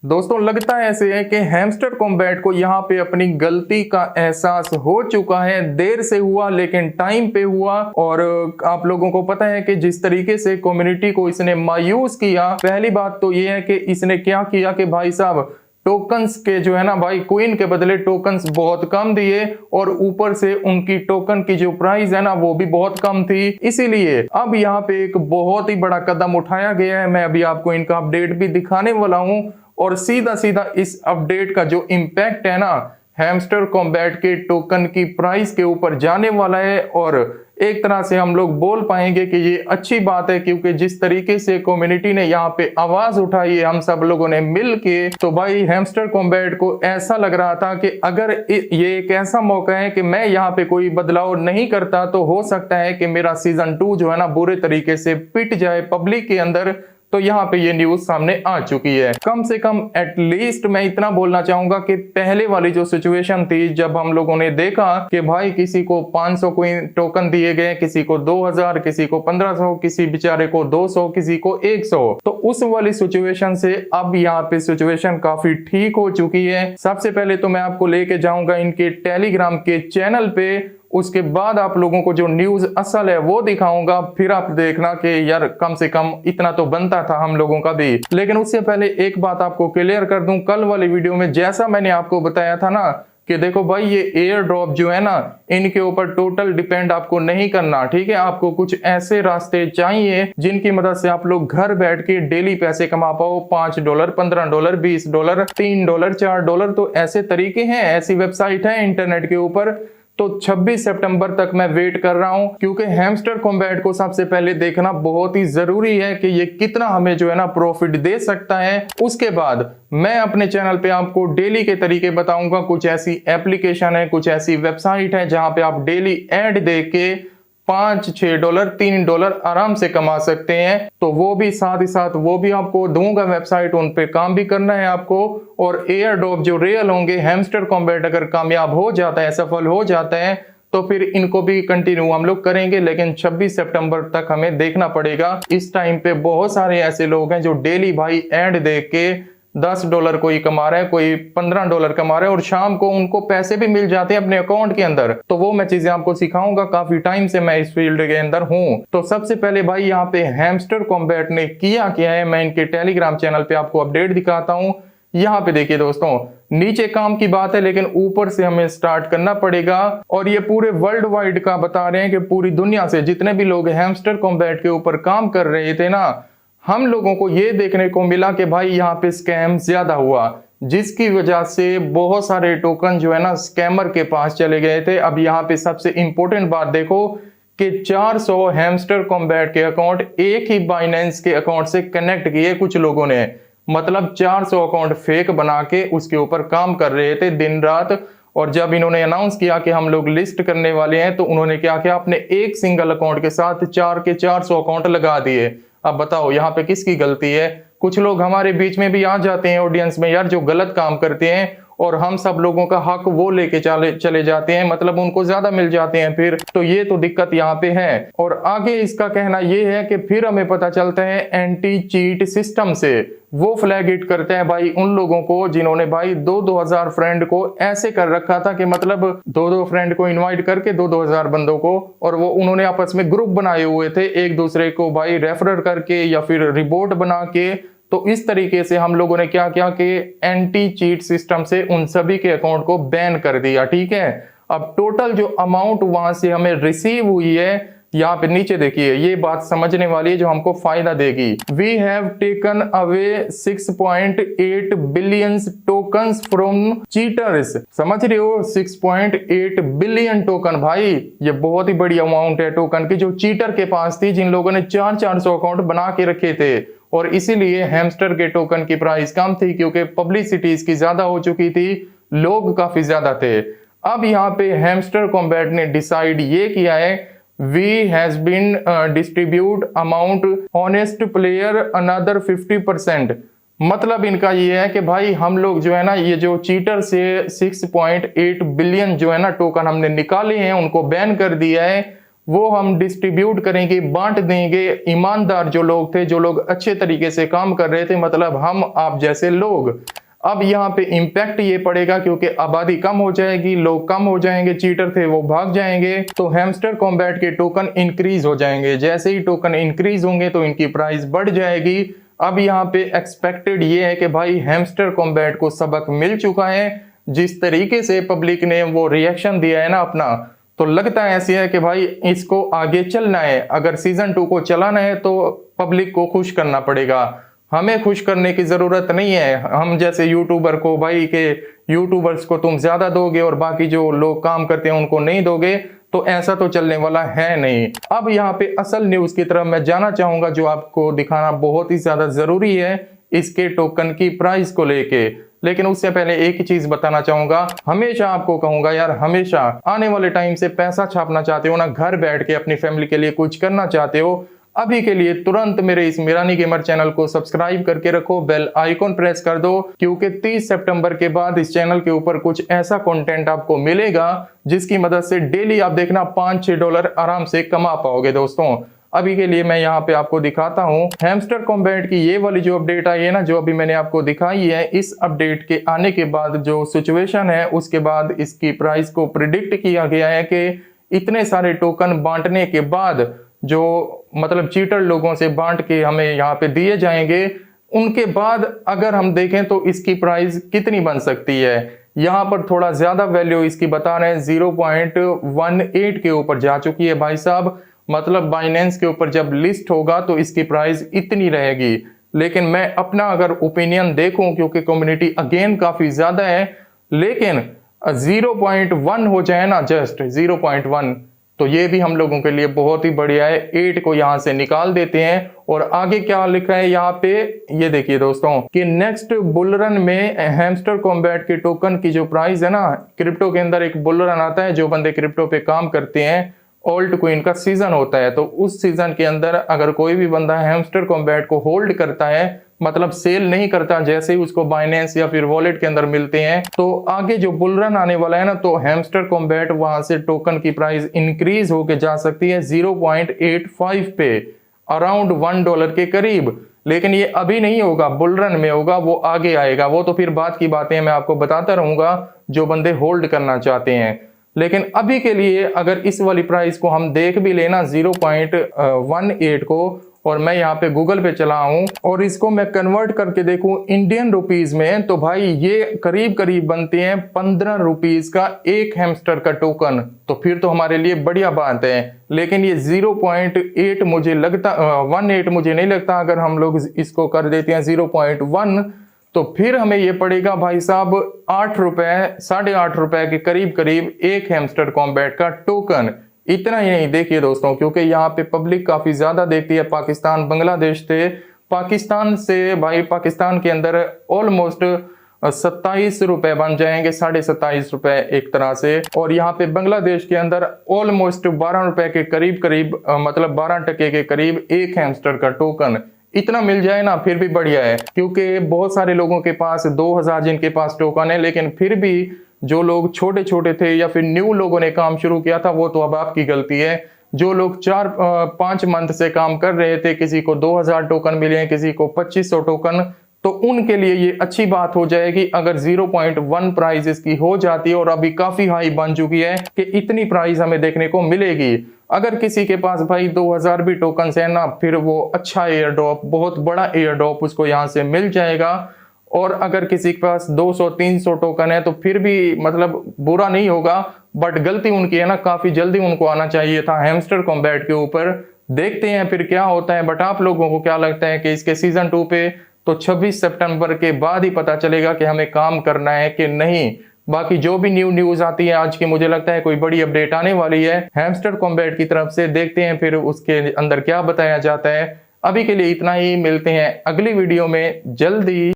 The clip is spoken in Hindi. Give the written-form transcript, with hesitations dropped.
दोस्तों लगता है ऐसे है कि हैमस्टर कॉम्बैट को यहाँ पे अपनी गलती का एहसास हो चुका है। देर से हुआ लेकिन टाइम पे हुआ। और आप लोगों को पता है कि जिस तरीके से कम्युनिटी को इसने मायूस किया, पहली बात तो ये है कि इसने क्या किया कि भाई साहब टोकन्स के जो है ना भाई क्वीन के बदले टोकन्स बहुत कम दिए और ऊपर से उनकी टोकन की जो प्राइस है ना वो भी बहुत कम थी। इसीलिए अब यहाँ पे एक बहुत ही बड़ा कदम उठाया गया है। मैं अभी आपको इनका अपडेट भी दिखाने वाला हूँ और सीधा सीधा इस अपडेट का जो इम्पैक्ट है ना हैमस्टर कॉम्बैट के टोकन की प्राइस के ऊपर जाने वाला है। और एक तरह से हम लोग बोल पाएंगे कि ये अच्छी बात है, क्योंकि जिस तरीके से कम्युनिटी ने यहाँ पे आवाज उठाई है हम सब लोगों ने मिल के, तो भाई हैमस्टर कॉम्बैट को ऐसा लग रहा था कि अगर ये एक ऐसा मौका है कि मैं यहाँ पे कोई बदलाव नहीं करता तो हो सकता है कि मेरा सीजन 2 जो है ना बुरे तरीके से पिट जाए पब्लिक के अंदर। तो यहाँ पे ये न्यूज सामने आ चुकी है। कम से कम एटलीस्ट मैं इतना बोलना चाहूंगा कि पहले वाली जो सिचुएशन थी जब हम लोगों ने देखा कि भाई किसी को 500 कोइन टोकन दिए गए, किसी को 2000, किसी को 1500, किसी बेचारे को 200, किसी को 100, तो उस वाली सिचुएशन से अब यहाँ पे सिचुएशन काफी ठीक हो चुकी है। सबसे पहले तो मैं आपको लेके जाऊंगा इनके टेलीग्राम के चैनल पे, उसके बाद आप लोगों को जो न्यूज असल है वो दिखाऊंगा, फिर आप देखना कि यार कम से कम इतना तो बनता था हम लोगों का भी। लेकिन उससे पहले एक बात आपको क्लियर कर दूं, कल वाली वीडियो में जैसा मैंने आपको बताया था ना कि देखो भाई ये एयर ड्रॉप जो है ना इनके ऊपर टोटल डिपेंड आपको नहीं करना, ठीक है। आपको कुछ ऐसे रास्ते चाहिए जिनकी मदद से आप लोग घर बैठ के डेली पैसे कमा पाओ। $5, $15, $20, $3, $4, तो ऐसे तरीके हैं, ऐसी वेबसाइट है इंटरनेट के ऊपर। तो 26 सितंबर तक मैं वेट कर रहा हूं, क्योंकि हैमस्टर कॉम्बैट को सबसे पहले देखना बहुत ही जरूरी है कि ये कितना हमें जो है ना प्रॉफिट दे सकता है। उसके बाद मैं अपने चैनल पे आपको डेली के तरीके बताऊंगा। कुछ ऐसी एप्लीकेशन है, कुछ ऐसी वेबसाइट है जहां पे आप डेली ऐड दे के $5-6, $3 आराम से कमा सकते हैं। तो वो भी साथ ही साथ वो भी आपको दूंगा वेबसाइट, उन पे काम भी करना है आपको। और एयर ड्रॉप जो रियल होंगे, हैमस्टर कॉम्बैट अगर कामयाब हो जाता है, सफल हो जाता है, तो फिर इनको भी कंटिन्यू हम लोग करेंगे। लेकिन 26 सितंबर तक हमें देखना पड़ेगा। इस टाइम पे बहुत सारे ऐसे लोग हैं जो डेली भाई ऐड देख के $10 कोई कमा रहा है, कोई $15 कमा रहा है और शाम को उनको पैसे भी मिल जाते हैं अपने अकाउंट के अंदर। तो वो मैं चीजें आपको सिखाऊंगा, काफी टाइम से मैं इस फील्ड के अंदर हूं। तो सबसे पहले भाई यहाँ पे हैमस्टर कॉम्बैट ने किया क्या है, मैं इनके टेलीग्राम चैनल पे आपको अपडेट दिखाता हूँ। यहाँ पे देखिए दोस्तों, नीचे काम की बात है लेकिन ऊपर से हमें स्टार्ट करना पड़ेगा। और ये पूरे वर्ल्ड वाइड का बता रहे हैं कि पूरी दुनिया से जितने भी लोग हैमस्टर कॉम्बैट के ऊपर काम कर रहे थे ना, हम लोगों को ये देखने को मिला कि भाई यहाँ पे स्कैम ज्यादा हुआ, जिसकी वजह से बहुत सारे टोकन जो है ना स्कैमर के पास चले गए थे। अब यहाँ पे सबसे इंपॉर्टेंट बात देखो कि 400 हैमस्टर कॉम्बैट के अकाउंट एक ही बाइनेंस के अकाउंट से कनेक्ट किए कुछ लोगों ने। मतलब 400 अकाउंट फेक बना के उसके ऊपर काम कर रहे थे दिन रात। और जब इन्होंने अनाउंस किया कि हम लोग लिस्ट करने वाले हैं, तो उन्होंने क्या किया, अपने एक सिंगल अकाउंट के साथ 400 अकाउंट लगा दिए। अब बताओ यहाँ पे किसकी गलती है? कुछ लोग हमारे बीच में भी आ जाते हैं ऑडियंस में यार, जो गलत काम करते हैं, और हम सब लोगों का हक वो लेके चले जाते हैं, मतलब उनको ज्यादा मिल जाते हैं फिर। तो ये तो दिक्कत यहाँ पे है। और आगे इसका कहना ये है कि फिर हमें पता चलता है एंटी चीट सिस्टम से वो फ्लैग हिट करते हैं भाई उन लोगों को जिन्होंने भाई 2-2 हजार फ्रेंड को ऐसे कर रखा था कि मतलब 2-2 फ्रेंड को इनवाइट करके 2-2 हजार बंदों को, और वो उन्होंने आपस में ग्रुप बनाए हुए थे एक दूसरे को भाई रेफर करके या फिर रिपोर्ट बना के। तो इस तरीके से हम लोगों ने क्या किया कि एंटी चीट सिस्टम से उन सभी के अकाउंट को बैन कर दिया, ठीक है। अब टोटल जो अमाउंट वहां से हमें रिसीव हुई है, यहाँ पे नीचे देखिए, ये बात समझने वाली है जो हमको फायदा देगी। We have taken away 6.8 billion tokens from cheaters. समझ रहे हो, 6.8 बिलियन टोकन, भाई ये बहुत ही बड़ी अमाउंट है टोकन की जो चीटर के पास थी, जिन लोगों ने 400 अकाउंट बना के रखे थे। और इसीलिए हैमस्टर के टोकन की प्राइस कम थी, क्योंकि पब्लिसिटी इसकी ज्यादा हो चुकी थी, लोग काफी ज्यादा थे। अब यहाँ पे हैमस्टर कॉम्बैट ने डिसाइड ये किया है, we has been distribute amount honest player another 50%। मतलब इनका ये है कि भाई हम लोग जो है ना, ये जो चीटर से 6.8 बिलियन जो है ना टोकन हमने निकाले हैं, उनको बैन कर दिया है। वो हम डिस्ट्रीब्यूट करेंगे, बांट देंगे ईमानदार जो लोग थे, जो लोग अच्छे तरीके से काम कर रहे थे, मतलब हम आप जैसे लोग। अब यहाँ पे इम्पैक्ट ये पड़ेगा क्योंकि आबादी कम हो जाएगी, लोग कम हो जाएंगे, चीटर थे वो भाग जाएंगे, तो हैमस्टर कॉम्बैट के टोकन इंक्रीज हो जाएंगे। जैसे ही टोकन इंक्रीज होंगे तो इनकी प्राइस बढ़ जाएगी। अब यहाँ पे एक्सपेक्टेड ये है कि भाई हैमस्टर कॉम्बैट को सबक मिल चुका है। जिस तरीके से पब्लिक ने वो रिएक्शन दिया है ना अपना, तो लगता है ऐसी है कि भाई इसको आगे चलना है। अगर सीजन 2 को चलाना है तो पब्लिक को खुश करना पड़ेगा, हमें खुश करने की जरूरत नहीं है। हम जैसे यूट्यूबर को भाई के यूट्यूबर्स को तुम ज्यादा दोगे और बाकी जो लोग काम करते हैं उनको नहीं दोगे, तो ऐसा तो चलने वाला है नहीं। अब यहाँ पे असल न्यूज की तरफ मैं जाना चाहूंगा, जो आपको दिखाना बहुत ही ज्यादा जरूरी है इसके टोकन की प्राइस को लेके। लेकिन उससे पहले एक ही चीज बताना चाहूंगा, हमेशा आपको कहूंगा यार, हमेशा आने वाले टाइम से पैसा छापना चाहते हो ना, घर बैठ के अपनी फैमिली के लिए कुछ करना चाहते हो, अभी के लिए तुरंत मेरे इस मीरानी गेमर चैनल को सब्सक्राइब करके रखो, बेल आइकॉन प्रेस कर दो, क्योंकि 30 सितंबर के बाद इस चैनल के ऊपर कुछ ऐसा कंटेंट आपको मिलेगा जिसकी मदद से डेली आप देखना $5-6 आराम से कमा पाओगे दोस्तों। अभी के लिए मैं यहाँ पे आपको दिखाता हूँ हैमस्टर कॉम्बैट की ये वाली जो अपडेट आई है ना, जो अभी मैंने आपको दिखाई है। इस अपडेट के आने के बाद जो सिचुएशन है, उसके बाद इसकी प्राइस को प्रिडिक्ट किया गया है कि इतने सारे टोकन बांटने के बाद जो मतलब चीटर लोगों से बांट के हमें यहाँ पे दिए जाएंगे, उनके बाद अगर हम देखें तो इसकी प्राइस कितनी बन सकती है। यहाँ पर थोड़ा ज्यादा वैल्यू इसकी बता रहे हैं, 0.18 के ऊपर जा चुकी है भाई साहब। मतलब बाइनेंस के ऊपर जब लिस्ट होगा तो इसकी प्राइस इतनी रहेगी। लेकिन मैं अपना अगर ओपिनियन देखूं, क्योंकि कम्युनिटी अगेन काफी ज्यादा है, लेकिन 0.1 हो जाए ना, जस्ट 0.1, तो ये भी हम लोगों के लिए बहुत ही बढ़िया है। 8 को यहां से निकाल देते हैं। और आगे क्या लिखा है यहाँ पे, ये देखिए दोस्तों कि नेक्स्ट बुल रन में हैमस्टर कॉम्बैट के टोकन की जो प्राइस है ना, क्रिप्टो के अंदर एक बुल रन आता है, जो बंदे क्रिप्टो पे काम करते हैं, ओल्ड क्वीन का सीजन होता है, तो उस सीजन के अंदर अगर कोई भी बंदा हैमस्टर कॉम्बैट को होल्ड करता है, मतलब सेल नहीं करता, जैसे ही उसको बाइनेंस या फिर वॉलेट के अंदर मिलते हैं, तो आगे जो बुल रन आने वाला है ना, तो हैमस्टर कॉम्बैट वहां से टोकन की प्राइस इंक्रीज होके जा सकती है 0.85 पे, अराउंड $1 के करीब। लेकिन ये अभी नहीं होगा, बुल रन में होगा, वो आगे आएगा। वो तो फिर बाद की बातें मैं आपको बताता रहूंगा, जो बंदे होल्ड करना चाहते हैं। लेकिन अभी के लिए अगर इस वाली प्राइस को हम देख भी लेना 0.18 को, और मैं यहाँ पे गूगल पे चला हूँ और इसको मैं कन्वर्ट करके देखूं इंडियन रुपीज में, तो भाई ये करीब करीब बनते हैं 15 रुपीज का एक हैमस्टर का टोकन। तो फिर तो हमारे लिए बढ़िया बात है। लेकिन ये 0.8 मुझे लगता 18 मुझे नहीं लगता, अगर हम लोग इसको कर देते हैं 0.1, तो फिर हमें ये पड़ेगा भाई साहब 8 रुपए, ₹8.5 के करीब करीब एक हैमस्टर कॉम्बैट का टोकन। इतना ही नहीं, देखिए दोस्तों, क्योंकि यहाँ पे पब्लिक काफी ज्यादा देखती है, पाकिस्तान बांग्लादेश थे, पाकिस्तान से भाई पाकिस्तान के अंदर ऑलमोस्ट 27 रुपए बन जाएंगे, ₹27.5 एक तरह से। और यहाँ पे बांग्लादेश के अंदर ऑलमोस्ट 12 रुपए के करीब करीब, मतलब 12% के करीब एक हैमस्टर का टोकन। इतना मिल जाए ना फिर भी बढ़िया है, क्योंकि बहुत सारे लोगों के पास 2000 जिनके पास टोकन है, लेकिन फिर भी जो लोग छोटे छोटे थे या फिर न्यू लोगों ने काम शुरू किया था, वो तो अब आपकी गलती है। जो लोग 4-5 मंथ से काम कर रहे थे, किसी को 2000 टोकन मिले हैं, किसी को 2500 टोकन, तो उनके लिए ये अच्छी बात हो जाएगी अगर 0.1 प्राइस इसकी हो जाती है। और अभी काफी हाई बन चुकी है कि इतनी प्राइस हमें देखने को मिलेगी। अगर किसी के पास भाई 2000 भी टोकन है ना, फिर वो अच्छा एयर ड्रॉप, बहुत बड़ा एयर ड्रॉप उसको यहाँ से मिल जाएगा। और अगर किसी के पास 200-300 टोकन है तो फिर भी मतलब बुरा नहीं होगा, बट गलती उनकी है ना, काफी जल्दी उनको आना चाहिए था हैमस्टर कॉम्बैट के ऊपर। देखते हैं फिर क्या होता है। बट आप लोगों को क्या लगता है कि इसके सीजन 2 पे तो 26 सितंबर के बाद ही पता चलेगा कि हमें काम करना है कि नहीं। बाकी जो भी न्यूज आती है आज की, मुझे लगता है कोई बड़ी अपडेट आने वाली है हैमस्टर कॉम्बैट की तरफ से। देखते हैं फिर उसके अंदर क्या बताया जाता है। अभी के लिए इतना ही, मिलते हैं अगली वीडियो में जल्दी।